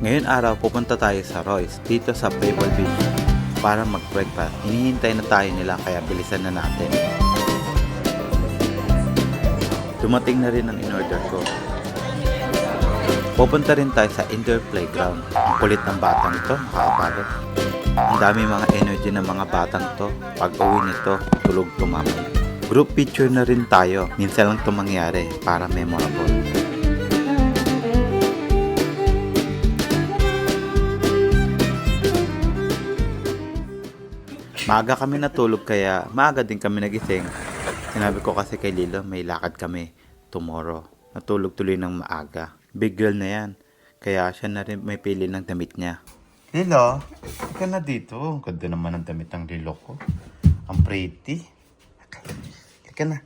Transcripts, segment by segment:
Ngayon araw, pupunta tayo sa Royce, dito sa Pebble Beach, para mag-breakfast. Hinihintay na tayo nila kaya bilisan na natin. Dumating na rin ang in-order ko. Pupunta rin tayo sa indoor playground. Ang kulit ng batang ito, nakakapagod. Ang dami mga energy ng mga batang to. Pag uwi nito, tulog tumamay. Group picture na rin tayo. Minsan lang ito mangyari para memorable. Maaga kami natulog kaya maaga din kami nagising. Sinabi ko kasi kay Lilo may lakad kami tomorrow. Natulog tuloy ng maaga. Big girl na yan. Kaya siya na rin may pili ng damit niya. Lilo, ika na dito. Ganda naman ang damit ng Lilo ko. Ang pretty. Ika na.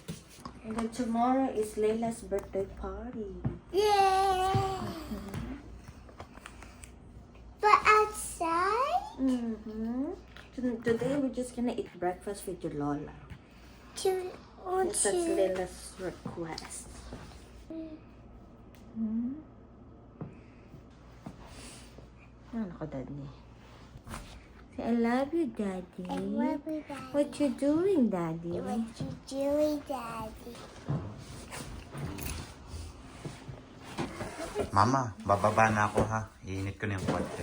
And then tomorrow is Layla's birthday party. Yeah. But outside? Today we're just gonna eat breakfast with your Lola. To want Yes, that's to. Layla's request. Ano ko, Daddy? Say, I love you, Daddy. I love you, Daddy. What you doing, Daddy? What you doing, Daddy? Mama, bababa na ako ha. Iinit ko na yung kotse.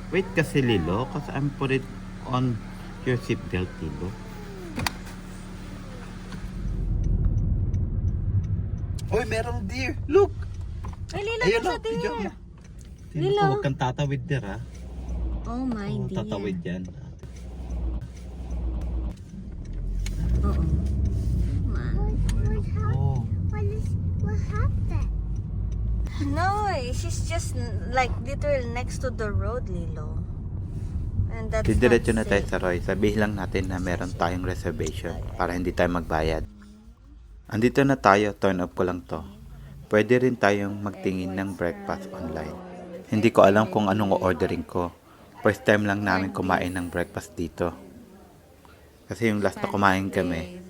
Wait kasi Lilo, kasi I'm put it on your seatbelt, Lilo. Uy, merong deer! Look! Ay, Lila, Ayun nasa o, video mo. deer. Lilo, Lilo. huwag kang tatawid der ha. Oh my Huwag dear. tatawid yan. Oo. Man. Oh. What happened? No, she's just like literally next to the road, Lilo. And that's Didiretso na not tayo safe. sa Roy. Sabihin lang natin na meron tayong reservation para hindi tayo magbayad. Andito na tayo, turn off ko lang to. Pwede rin tayong magtingin ng breakfast online. Hindi ko alam kung anong ordering ko. First time lang namin kumain ng breakfast dito. Kasi yung last na kumain kami,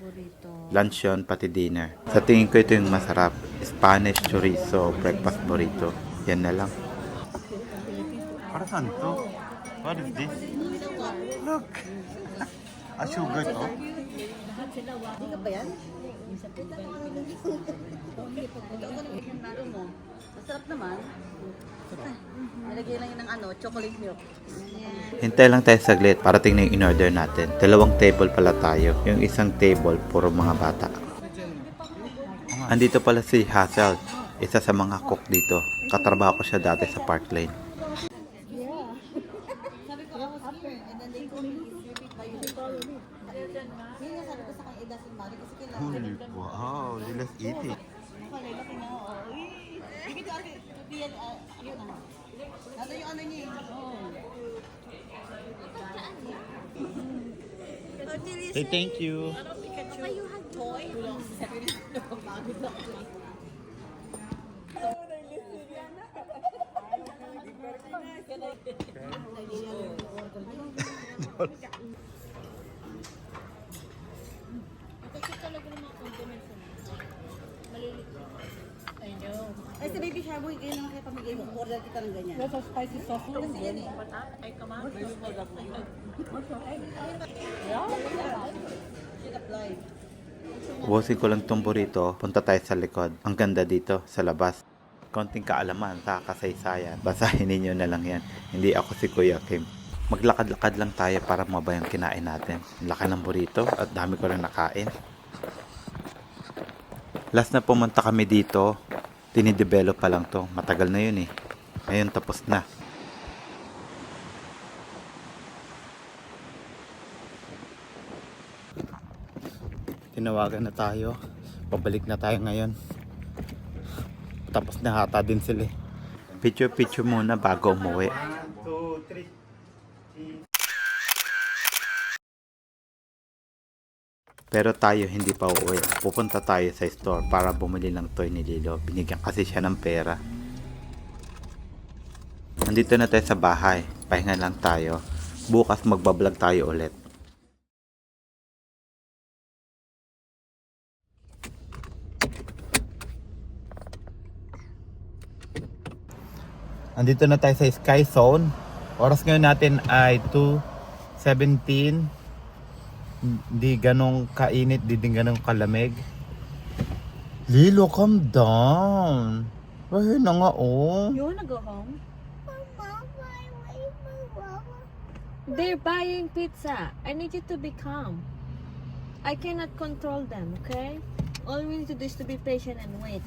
lunch yun, pati dinner. Sa tingin ko ito yung masarap. Spanish chorizo breakfast burrito. Yan na lang. Para saan to? What is this? Look! A sugar to? Masarap naman. Nalagyan lang yun ng chocolate milk. Hintay lang tayo saglit. Parating na yung in-order natin. Dalawang table pala tayo. Yung isang table, puro mga bata. Andito pala si Hazel. Isa sa mga cook dito. Katrabaho ko siya dati sa Park Lane. Sabi ko, I was here. And then they told me, it's repeat by you. Yun nga sabi ko sa kanya, it doesn't matter. Kasi kailangan. Wow, let's eat it. Nakalaki na ako. Bigyan ko ate, tupian, yun na. Nado yung ano niya eh. Say thank you. Ay, sa baby shaboy, kayo naman kayo pamigay mo. Order kita ng ganyan. That's a spicy sauce. Kasi yan eh. Should apply. Ubusin ko lang itong burrito. Punta tayo sa likod. Ang ganda dito, sa labas. Konting kaalaman sa kasaysayan. Basahin ninyo na lang yan. Hindi ako si Kuya Kim. Maglakad-lakad lang tayo para mabay ang kinain natin. Laki ng burrito at dami ko rin nakain. Last na pumunta kami dito, tinidevelop pa lang to. Matagal na yun eh. Ngayon tapos na. Tinawagan na tayo. Pabalik na tayo ngayon. Tapos na hata din sila eh. Picture muna bago umuwi. 1, 2, 3. Pero tayo hindi pa uuwi. Pupunta tayo sa store para bumili ng toy ni Lilo. Binigyan kasi siya ng pera. Nandito na tayo sa bahay. Pahinga lang tayo. Bukas magbablog tayo ulit. Andito na tayo sa Sky Zone. Oras ngayon natin ay 2:17. Hindi ganong kainit, di din ganong kalamig. Lilo, calm down. Ayun na nga, oh. You wanna go home? Mama, wait, Mama. They're buying pizza. I need you to be calm. I cannot control them, okay? All we need to do is to be patient and wait.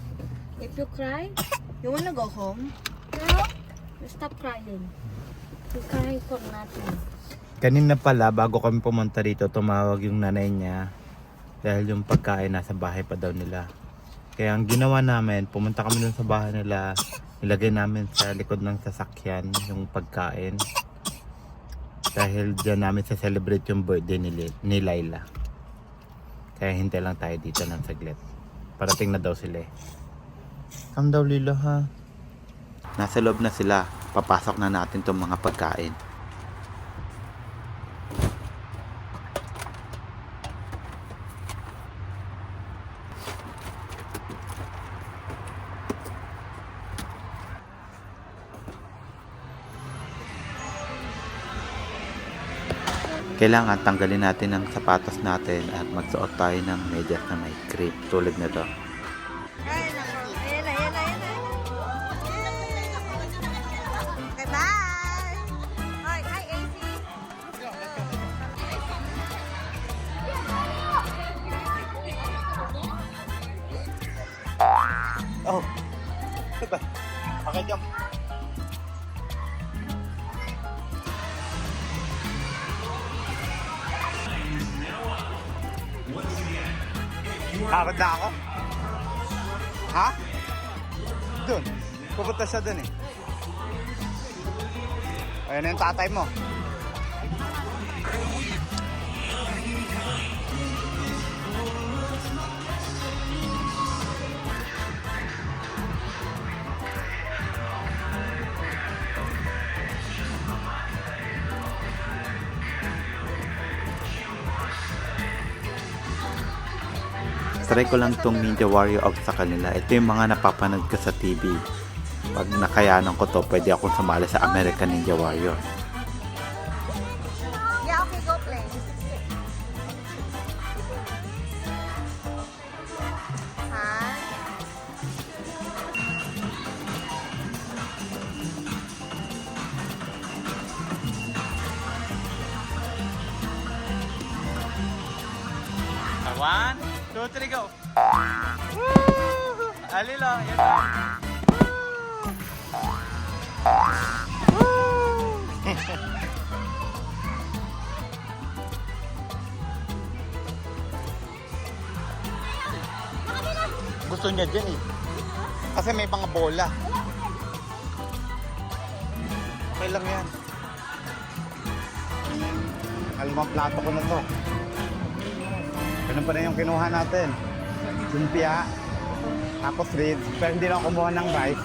If you cry, you wanna go home? No. Stop crying. You're crying for nothing. Kanina pala, bago kami pumunta dito, tumawag yung nanay niya. Dahil yung pagkain nasa bahay pa daw nila. Kaya ang ginawa namin, pumunta kami dun sa bahay nila. Nilagay namin sa likod ng sasakyan yung pagkain. Dahil dyan namin sa celebrate yung birthday ni Laila. Kaya hintay lang tayo dito ng saglit. Parating na daw sila eh. Calm daw, Lilo, ha? Nasa loob na sila. Papasok na natin tong mga pagkain. Kailangan tanggalin natin ang sapatos natin at magsuot tayo ng medyas na may grip tulad nito. Ayan na, ayan na, ayan na, ayan na. Okay, bye! Alright, hi, AC. Oh! Diba? Okay, jump! Takot na ako? Ha? Doon. Pupunta siya doon eh. Ayan na yung tatay mo. Try ko lang tong Ninja Warrior of sa kanila. Ito yung mga napapanood ko sa TV. Pag nakayanan ko to, pwede akong sumali sa American Ninja Warrior. Yeah, okay, go play. Hi. One, two, three, go! Alilo, yan na. Gusto niya dyan eh. Kasi may mga bola. Okay lang yan. Kalimang plato ko na to. Ganun pa rin yung kinuha natin. Lumpia. Tapos ribs. Pero hindi lang kumuha ng rice.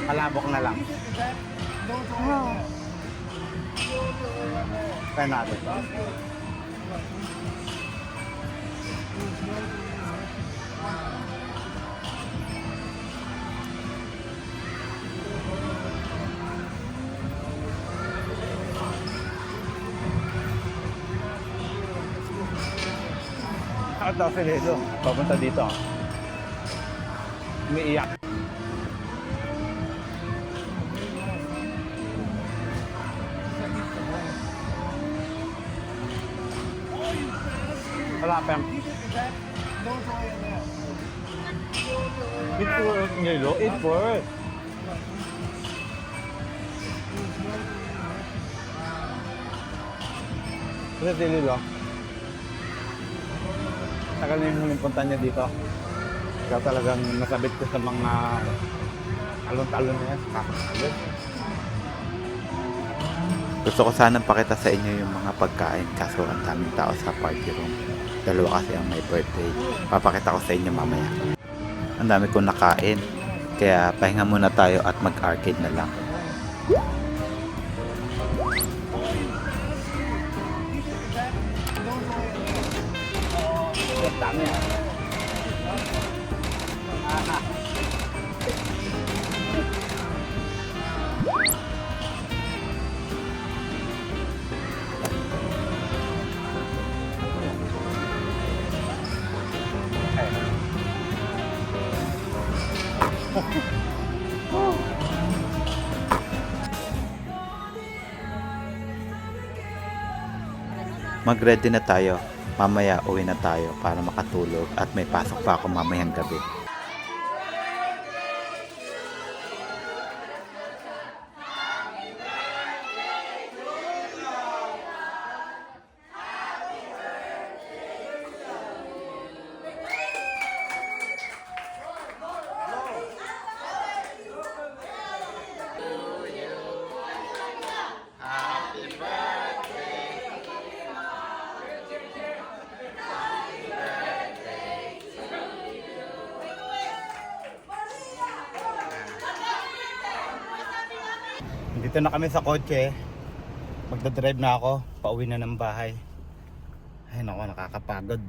Palabok na lang. Try natin. Bakit daw si Lilo? Papunta dito. Umiiyak. Wala pa yung... Eat first, Lilo. Eat first. Kasi si Lilo. Tagal na yung huling punta niya dito. Kaya talagang nasabit ko sa mga talon-talon niya. Kakasabit. Gusto ko sanang pakita sa inyo yung mga pagkain kaso ang daming tao sa party room. Dalawa kasi ang may birthday. Papakita ko sa inyo mamaya. Ang dami kong nakain. Kaya pahinga muna tayo at mag-arcade na lang. Dami ah. Mag-ready na tayo. Mamaya uwi na tayo para makatulog at may pasok pa ako mamayang gabi. Dito na kami sa kotse. Magdadrive na ako. Pauwi na ng bahay. Ay naku, nakakapagod.